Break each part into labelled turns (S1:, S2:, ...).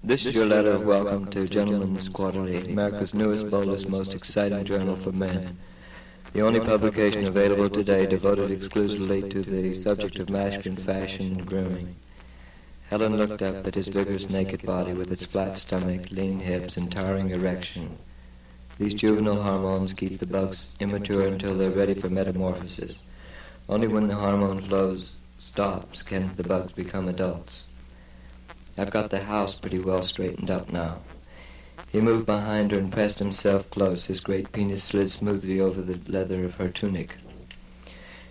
S1: This is your letter of welcome to Gentleman's Quarterly, America's newest, boldest, most exciting journal for men. The only publication available today devoted exclusively to the subject of masculine fashion and grooming. Helen looked up at his vigorous naked body with its flat stomach, lean hips, and towering erection. These juvenile hormones keep the bugs immature until they're ready for metamorphosis. Only when the hormone flow stops can the bugs become adults. I've got the house pretty well straightened up now. He moved behind her and pressed himself close. His great penis slid smoothly over the leather of her tunic.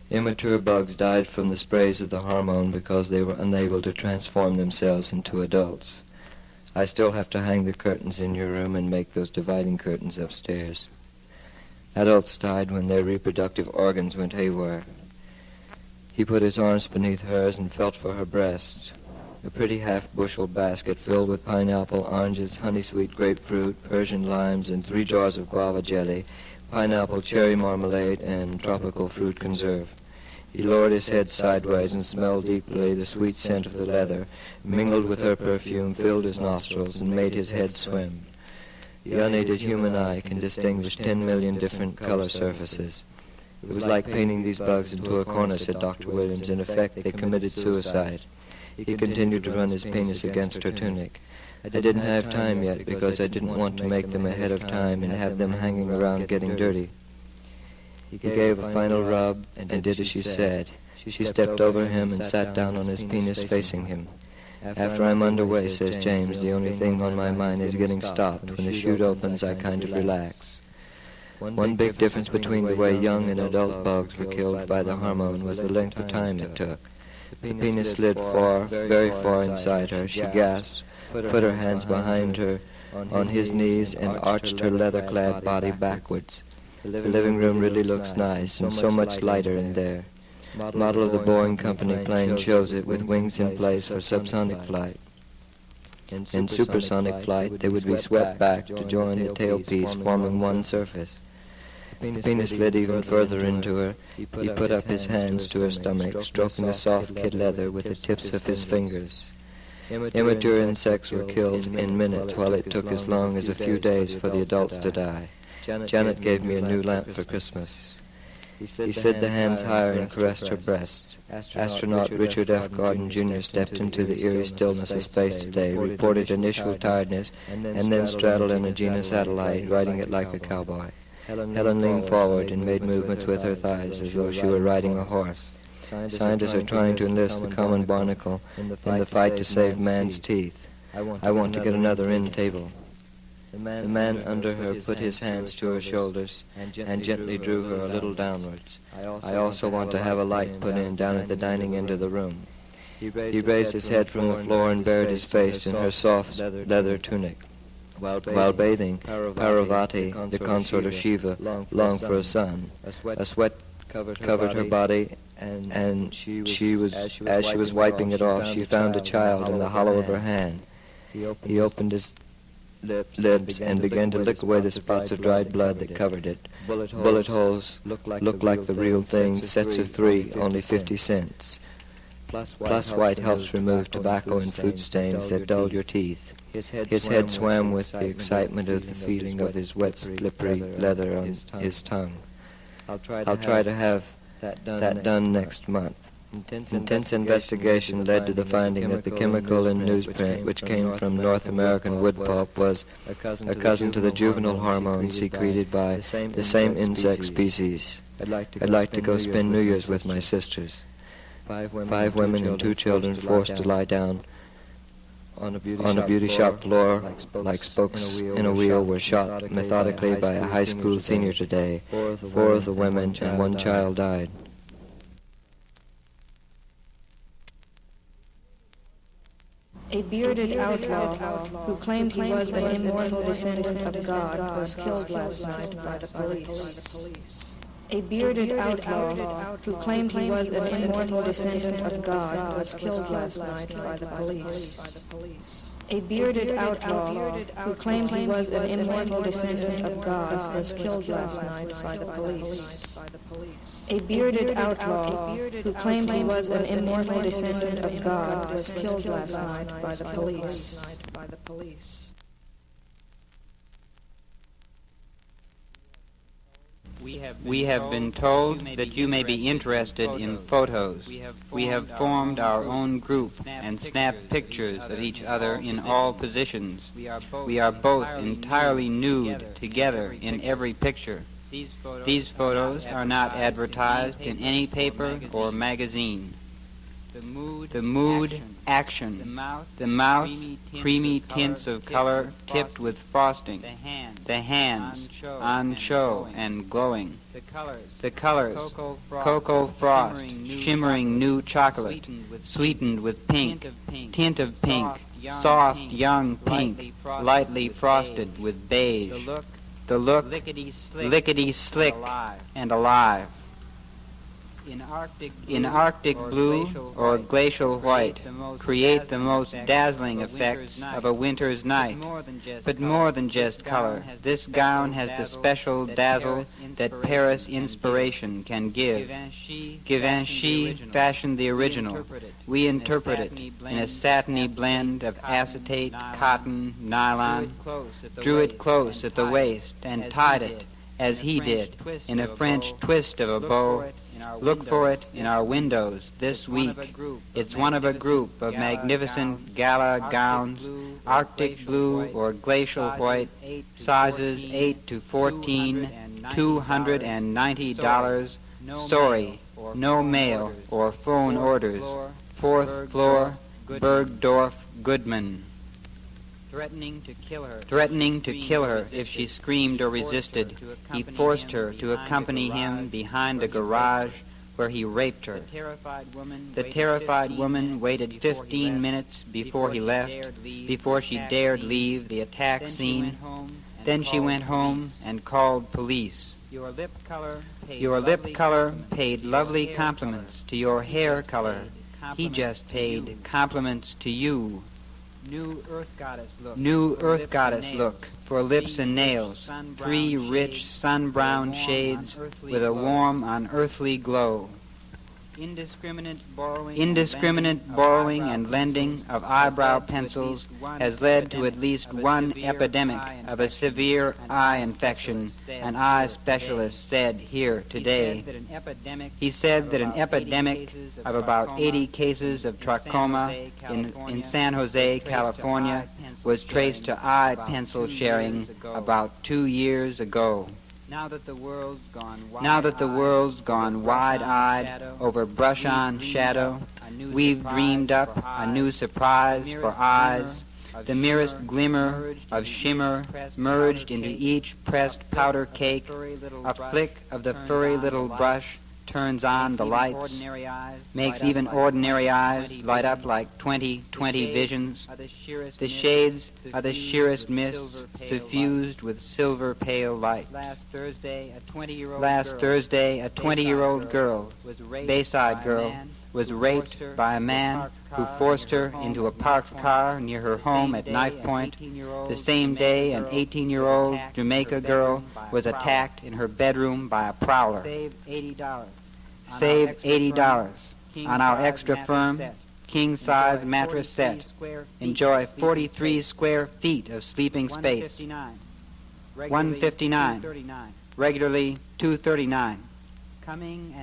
S1: Immature bugs died from the sprays of the hormone because they were unable to transform themselves into adults. I still have to hang the curtains in your room and make those dividing curtains upstairs. Adults died when their reproductive organs went haywire. He put his arms beneath hers and felt for her breasts. A pretty half-bushel basket filled with pineapple, oranges, honey-sweet grapefruit, Persian limes, and 3 jars of guava jelly, pineapple cherry marmalade, and tropical fruit conserve. He lowered his head sideways and smelled deeply the sweet scent of the leather, mingled with her perfume, filled his nostrils, and made his head swim. The unaided human eye can distinguish 10 million different color surfaces. It was like painting these bugs into a corner, said Dr. Williams. In effect, they committed suicide. He continued to run his penis against her tunic. I didn't have time yet because I didn't want to make them ahead of time and have them hanging around getting dirty. He gave a final rub and did as she said. She stepped over him and sat down on his penis facing him. After I'm underway, says James, the only thing on my mind is getting stopped. When the chute opens, I kind of relax. One big difference between the way young and adult bugs were killed by the hormone was the length of time it took. The penis slid far, very far inside her. She gasped, put her hands behind her on his knees, and arched her leather-clad body backwards. The living room really looks nice, and so much lighter in there. Model of the Boeing Company plane shows it with wings in place for subsonic flight. In supersonic flight, they would be swept back to join the tailpiece, forming one surface. The penis slid even further into her. He put up his hands to her stomach, stroking the soft kid leather with the tips of his fingers. Immature insects were killed in minutes, while it took as long as a few days for the adults to die. Janet gave me a new lamp for Christmas. He slid the hands higher and caressed her breast. Astronaut Richard F. Gordon, Jr. stepped into the eerie stillness of space today, reported initial tiredness, and then straddled an Agena satellite, riding it like a cowboy. Helen leaned forward and made movements with her thighs as though she were riding a horse. Scientists are trying to enlist the common barnacle in the fight to save man's teeth. I want to get another end table. The man under her put his hands to her shoulders and gently drew her a little downwards. I also want to have a light put in down at the dining end of the room. He raised his head from the floor and buried his face in her soft leather tunic. While bathing, Parvati, the consort of Shiva, longed for a son. A sweat covered her body, and as she was wiping it off, she found a child in the hollow of her hand. He opened his lips and began to lick away the spots of dried blood that covered it. Bullet holes looked like the real thing. Sets of 3, only 50 cents. Plus white helps remove tobacco and food stains that dull your teeth. His head swam with the excitement of the feeling of his wet, slippery leather on his tongue. I'll try to have that done next month. Intense investigation led to the finding that the chemical in newsprint, which came from North American wood pulp, was a cousin to the juvenile hormone secreted by the same insect species. I'd like to go spend New Year's with my sisters. 5 women and 2 children forced to lie down on a beauty shop floor like spokes in a wheel were shot methodically by a high school senior today. 4 of the women and 1 child died.
S2: A bearded outlaw who claimed he was an immortal descendant of God was killed last night by the police. A bearded outlaw who claimed he was an immortal descendant of God was killed last night by the police. A bearded outlaw who claimed he was an immortal descendant of God was killed last night by the police. A bearded outlaw who claimed he was an immortal descendant of God was killed last night by the police.
S3: We have been told that you may be interested in photos. We have formed our own group and snapped pictures of each other in all positions. We are both entirely nude together in every picture. These photos are not advertised in any paper or magazine. The mood, action, the mouth, creamy tints of color tipped with frosting, the hands, on show and glowing, the colors, cocoa frost, shimmering new chocolate, sweetened with pink, tint of pink, soft young pink, lightly frosted with beige, the look, lickety-slick and alive. In Arctic blue or glacial white, create the most dazzling effects of a winter's night. But more than just color, this gown has the special dazzle that Paris inspiration can give. Givenchy fashioned the original. We interpret it in a satiny blend of acetate, cotton, nylon, drew it close at the waist, and tied it, as he did, in a French twist of a bow. Look for it in our windows this week. It's one of a group of magnificent gala gowns, Arctic blue or glacial white, sizes 8 to 14, $290. Sorry, no mail or phone orders. 4th floor, Bergdorf Goodman. Threatening to kill her if she screamed or resisted, he forced her to accompany him behind a garage where he raped her. The terrified woman waited 15 minutes before he left, before she dared leave the attack scene. Then she went home and called police. Your lip color paid lovely compliments to your hair color. He just paid compliments to you. New earth goddess look for lips and nails, 3 rich sun-brown shades with a warm unearthly glow. Indiscriminate borrowing and lending of eyebrow pencils has led to at least one epidemic of a severe eye infection, an eye specialist said here today. He said that an epidemic of about 80 cases of trachoma in San Jose, California, was traced to eye pencil sharing about 2 years ago. Now that the world's gone wide-eyed over brush-on shadow, we've dreamed up a new surprise for eyes. The merest glimmer of shimmer merged into each pressed powder cake. A flick of the furry little brush turns on the lights, makes even ordinary eyes light up like 20/20 visions. The shades are the sheerest mists suffused with silver pale light. Last Thursday, a 20-year-old girl, Bayside girl, was raped by a man who forced her into a parked car near her home at knife point. The same day, an 18-year-old Jamaica girl was attacked in her bedroom by a prowler. Save $80 on our extra firm, king-size mattress set. Enjoy 43 square feet of sleeping space. $159. Regularly $239. Coming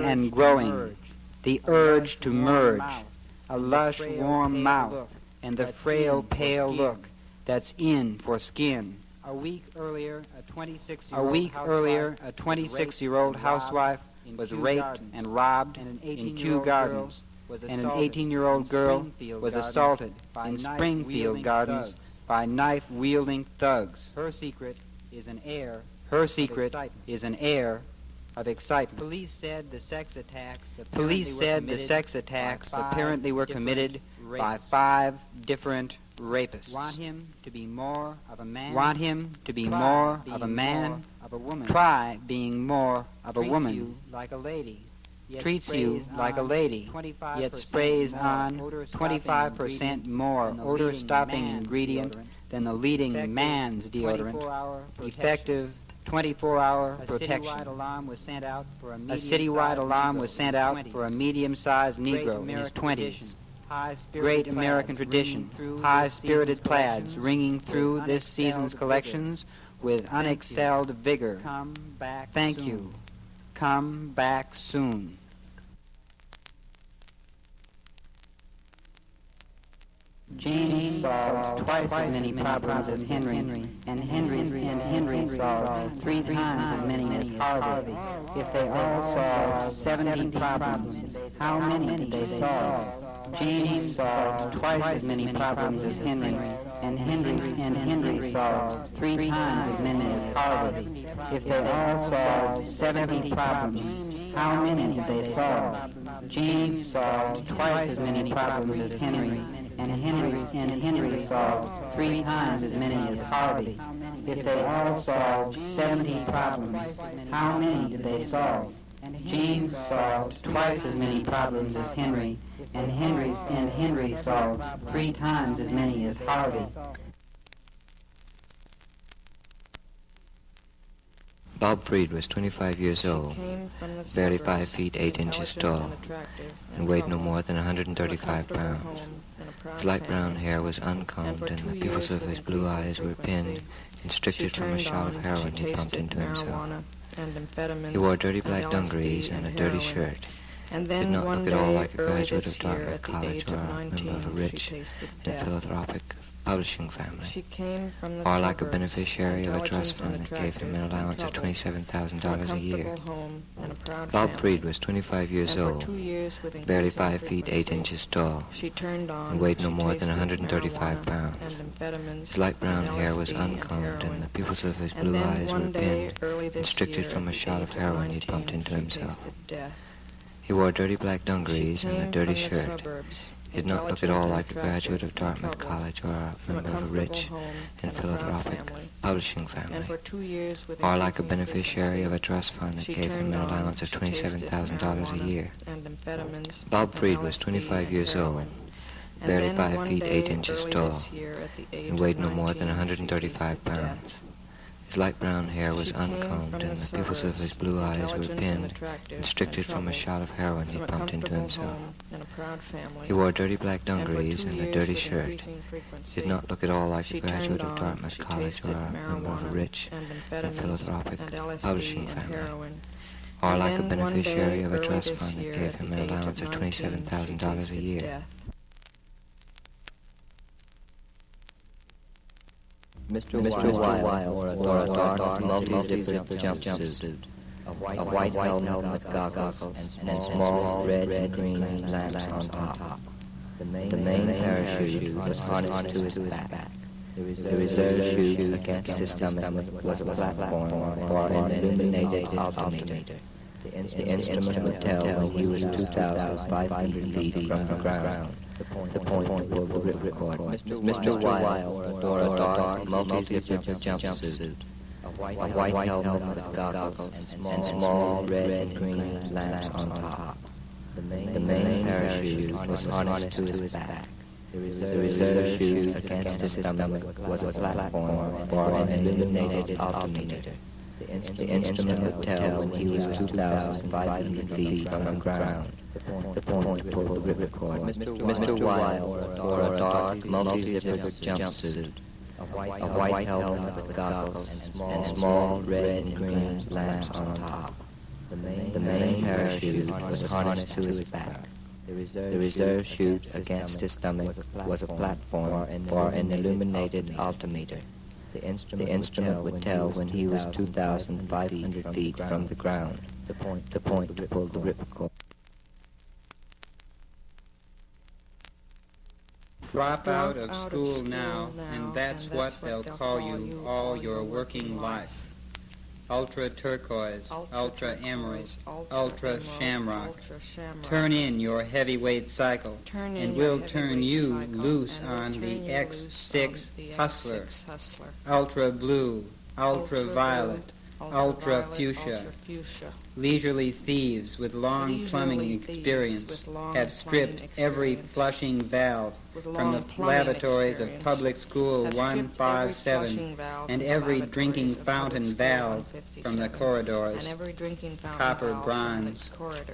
S3: and growing. The urge to merge. A lush, warm mouth and the frail, pale look that's in for skin. A week earlier, a 26-year-old housewife was raped and robbed in Kew Gardens, and an 18-year-old girl was assaulted in Springfield Gardens by knife-wielding thugs. Her secret is an air of excitement. Police said the sex attacks apparently were committed by 5 different rapists. Want him to be more of a man? Of a woman. Try being more of a woman. Treats you like a lady, yet sprays on 25% more odor-stopping ingredient than the leading man's deodorant. Effective 24-hour protection. A citywide alarm was sent out for a medium-sized Negro in his 20s. great American tradition, high-spirited plaids ringing through this season's collections with unexcelled vigor. Thank you. Come back soon. James solved twice as many problems as Henry, and Henry solved 3 times as many as Harvey. If they all solved 70 problems, how many did they solve? James solved twice as many problems as Henry, and Henry solved 3 times as many as Harvey. If they all solved 70 problems, how many did they solve? James solved twice as many problems as Henry, and Henry solved 3 times as many as Harvey. If they all solved 70 problems, how many did they solve? James solved twice as many problems as Henry, and Henry solved 3 times as many as Harvey.
S1: Bob Freed was 25 years old, barely 5 feet 8 inches tall, and weighed no more than 135 pounds. His light brown hair was uncombed, and the pupils of his blue eyes were pinned, constricted from a shot of heroin he pumped into himself. He wore dirty black dungarees and a dirty shirt. Did not look at all like a graduate of Dartmouth College or a member of a rich and philanthropic publishing family, or like a beneficiary of a trust fund that gave him an allowance of $27,000 a year. Bob Freed was 25 years old, barely 5 feet 8 inches tall, and weighed no more than 135 pounds. His light brown hair was uncombed, and the pupils of his blue eyes were pinned, constricted from a shot of heroin he'd pumped into himself. He wore dirty black dungarees and a dirty shirt. He did not look at all like a graduate of Dartmouth College or a member of a rich and philanthropic publishing family, or like a beneficiary of a trust fund that gave him an allowance of $27,000 a year. Bob Freed was 25 years old, barely 5 feet 8 inches tall, and weighed no more than 135 pounds. His light brown hair was uncombed, and the pupils of his blue eyes were pinned, constricted from a shot of heroin he'd pumped into himself. He wore dirty black dungarees and a dirty shirt. He did not look at all like a graduate of Dartmouth College or a member of a rich and philanthropic publishing family, or like a beneficiary of a trust fund that gave him an allowance of $27,000 a year. Mr. Wilde wore a dark, multi-zippered jumpsuit, a white helmet, goggles, and small red and green lamps on top. The main parachute was harnessed to his back. The reserve chute against his stomach was a platform for an illuminated altimeter. The instrument would tell when he was 2,500 feet from the ground. The point to pull the ripcord. Mr. Wilde wore a dark, multi-zippered jumpsuit, a white helmet with goggles, and small red and green lamps on top. The main parachute was harnessed to his back. The reserve chute against his stomach was a platform for an illuminated altimeter. The instrument would tell when he was 2,500 feet from the ground. The point to pull the ripcord. Mr. Wilde wore a dark, multi-zippered jumpsuit, a white helmet with goggles, and small red and green lamps on top. The main parachute was harnessed to his back. The reserve chute against his stomach was a platform for an illuminated altimeter. The instrument would tell when he was 2,500 feet from the ground. The point to pull the ripcord.
S3: Drop out of school now, and that's what they'll call you all your working life. Ultra turquoise, ultra emerald, ultra shamrock. Turn in your heavyweight cycle, and we'll turn you loose on the X6 Hustler. Ultra blue, ultra violet, ultra fuchsia. Leisurely thieves with long plumbing experience have stripped every flushing valve from the lavatories of Public School 157 and every drinking fountain valve from the corridors. Copper bronze,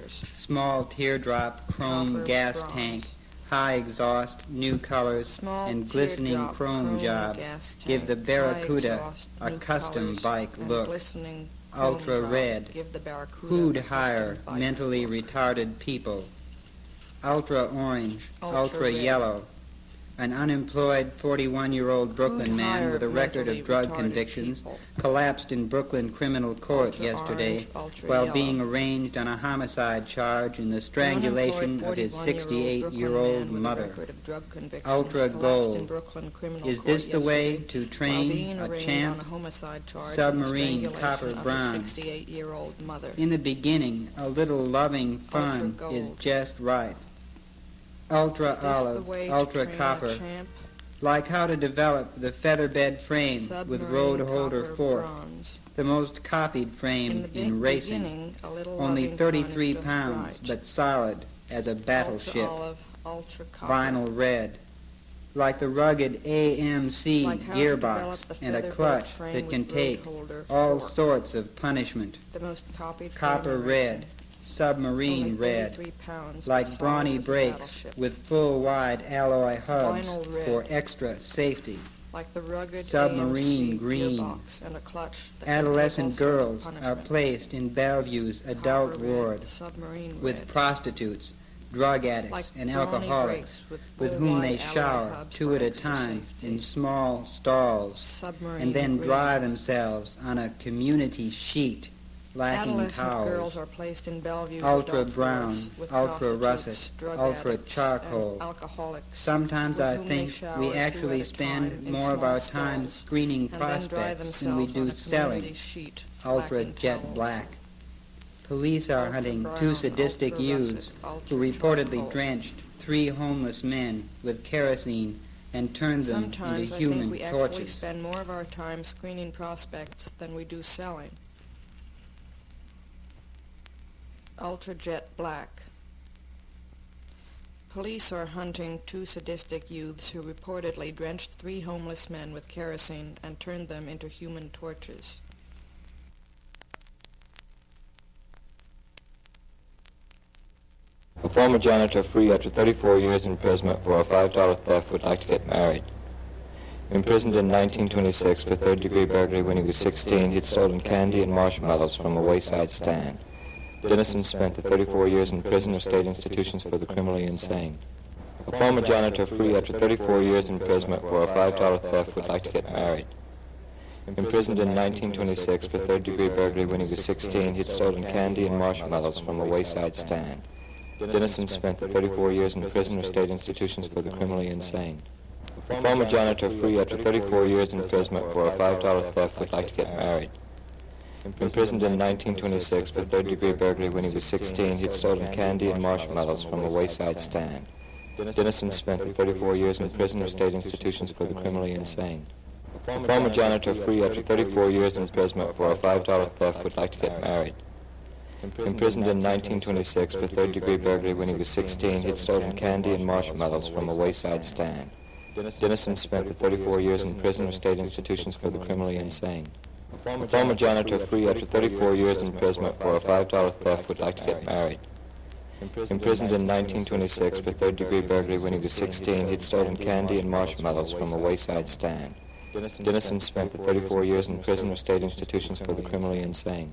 S3: small teardrop chrome gas tank, high exhaust, new colors,
S2: Small
S3: and glistening
S2: teardrop
S3: chrome job
S2: gas tank,
S3: give the Barracuda
S2: high exhaust,
S3: a
S2: new
S3: custom
S2: colors,
S3: bike
S2: and
S3: look.
S2: glistening chrome
S3: Ultra
S2: job
S3: red,
S2: give the Barracuda
S3: who'd
S2: a custom
S3: hire
S2: bike
S3: mentally
S2: look.
S3: retarded people? Ultra orange, ultra
S2: red.
S3: yellow, an unemployed 41-year-old Brooklyn
S2: Who'd
S3: man
S2: hire
S3: with a record
S2: mentally
S3: of drug
S2: retarded
S3: convictions
S2: people?
S3: collapsed in Brooklyn criminal court
S2: Ultra
S3: yesterday
S2: orange, ultra
S3: while
S2: yellow.
S3: being arraigned on a homicide charge in the
S2: An
S3: strangulation
S2: unemployed
S3: of his
S2: 41-year-old
S3: 68-year-old
S2: Brooklyn man with a
S3: mother.
S2: record of drug convictions
S3: Ultra
S2: collapsed in
S3: gold.
S2: Brooklyn criminal
S3: Is
S2: court
S3: this the way
S2: yesterday
S3: to
S2: while
S3: train
S2: being
S3: a
S2: arraigned
S3: champ?
S2: on a homicide charge
S3: Submarine,
S2: in the
S3: copper
S2: strangulation of
S3: bronze.
S2: a 68-year-old mother.
S3: In the beginning, a little loving fun
S2: Ultra
S3: is
S2: gold.
S3: just right. Ultra
S2: Is this the
S3: olive,
S2: way to
S3: ultra
S2: train a
S3: copper,
S2: champ?
S3: like how to develop the featherbed frame with
S2: Submarine
S3: road holder
S2: copper
S3: fork,
S2: bronze.
S3: the most copied
S2: In
S3: frame
S2: the
S3: in racing,
S2: beginning, a little
S3: only
S2: loving
S3: 33
S2: fun is just
S3: pounds,
S2: right.
S3: but solid as a battleship,
S2: Ultra olive, ultra copper.
S3: vinyl red, like the rugged AMC
S2: Like how to develop
S3: gearbox
S2: the
S3: and a
S2: featherbed
S3: clutch
S2: frame
S3: that can
S2: with road
S3: take
S2: holder
S3: all
S2: fork.
S3: sorts of punishment.
S2: The most copied
S3: Copper
S2: frame in
S3: red,
S2: racing.
S3: submarine
S2: Only
S3: red,
S2: 33 pounds,
S3: like
S2: solid
S3: brawny
S2: as a
S3: brakes
S2: battleship.
S3: with full wide alloy hubs
S2: Vinyl red.
S3: for extra safety.
S2: Like the rugged
S3: Submarine
S2: AMC
S3: green.
S2: gearbox and a clutch that can
S3: Adolescent
S2: take all sorts
S3: girls
S2: of
S3: are
S2: punishment.
S3: placed in Bellevue's adult
S2: Copper red,
S3: ward
S2: submarine
S3: with
S2: red.
S3: prostitutes, drug addicts,
S2: Like
S3: and
S2: brawny
S3: alcoholics
S2: brakes
S3: with
S2: full
S3: whom
S2: wide
S3: they
S2: alloy
S3: shower
S2: hubs
S3: two
S2: for
S3: at a
S2: extra
S3: time
S2: safety.
S3: in small stalls
S2: Submarine
S3: and then
S2: green.
S3: dry themselves on a community sheet lacking
S2: Adolescent
S3: towels.
S2: girls are placed in Bellevue's
S3: Ultra
S2: adult
S3: brown,
S2: wards with
S3: ultra
S2: prostitutes,
S3: russet,
S2: drug
S3: ultra
S2: addicts,
S3: charcoal.
S2: and alcoholics.
S3: Sometimes
S2: with
S3: I
S2: whom they
S3: think
S2: shower
S3: we
S2: two
S3: actually
S2: at a
S3: spend
S2: time in
S3: more of
S2: small
S3: our time
S2: stalls,
S3: screening
S2: and then dry
S3: prospects than we
S2: themselves
S3: do
S2: on a
S3: selling
S2: community sheet,
S3: ultra
S2: lacking
S3: jet
S2: towels.
S3: black. Police are
S2: Ultra
S3: hunting
S2: brown,
S3: two sadistic
S2: ultra
S3: youths
S2: russet,
S3: who
S2: ultra
S3: reportedly
S2: charcoal.
S3: drenched 3 homeless men with kerosene and turned them
S2: Sometimes
S3: into
S2: I
S3: human
S2: think we actually
S3: torches.
S2: spend more of our time screening prospects than we do selling. Ultra jet black. Police are hunting 2 sadistic youths who reportedly drenched 3 homeless men with kerosene and turned them into human torches.
S1: A former janitor free after 34 years imprisonment for a $5 theft would like to get married. Imprisoned in 1926 for third-degree burglary when he was 16, he'd stolen candy and marshmallows from a wayside stand. Dennison spent the 34 years in prison or state institutions for the criminally insane. A former janitor free after 34 years imprisonment for a $5 theft would like to get married. Imprisoned in 1926 for third-degree burglary when he was 16, he'd stolen candy and marshmallows from a wayside stand. Dennison spent the 34 years in prison or state institutions for the criminally insane. A former janitor free after 34 years imprisonment for a $5 theft would like to get married. Imprisoned in 1926 for third-degree burglary when he was 16, he'd stolen candy and marshmallows from a wayside stand. Dennison spent the 34 years in prison or state institutions for the criminally insane. A former janitor free after 34 years imprisonment for a $5 theft would like to get married. Imprisoned in 1926 for third-degree burglary when he was 16, he'd stolen candy and marshmallows from a wayside stand. Dennison spent the 34 years in prison or state institutions for the criminally insane. A former janitor free after 34 years imprisonment for a $5 theft would like to get married. Imprisoned in 1926 for third-degree burglary when he was 16, he'd stolen candy and marshmallows from a wayside stand. Dennison spent the 34 years in prison or state institutions for the criminally insane.